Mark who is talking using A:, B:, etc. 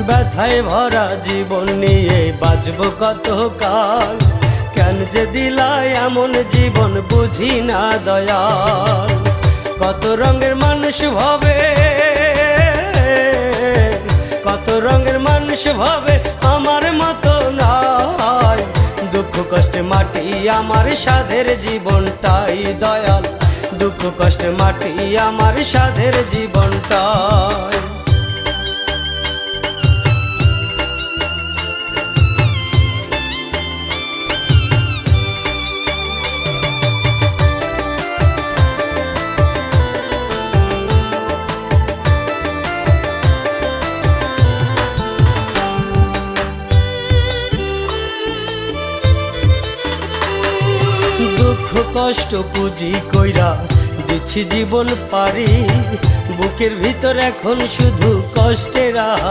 A: ব্যথায় ভরা জীবন নিয়ে বাঁচবো কত কাল, কেন যে দিলাই এমন জীবন বুঝি না দয়াল। কত রঙের মানুষ ভাবে, কত রঙের মানুষ ভাবে আমার মতো নাই। দুঃখ কষ্টে মাটি আমার সাধের জীবনটাই দয়াল, দুঃখ কষ্টে মাটি আমার সাধের জীবনটাই। দুঃখ কষ্ট পুঁজি কইরা দিচ্ছি জীবন পারি, বুকের ভিতর এখন শুধু কষ্টের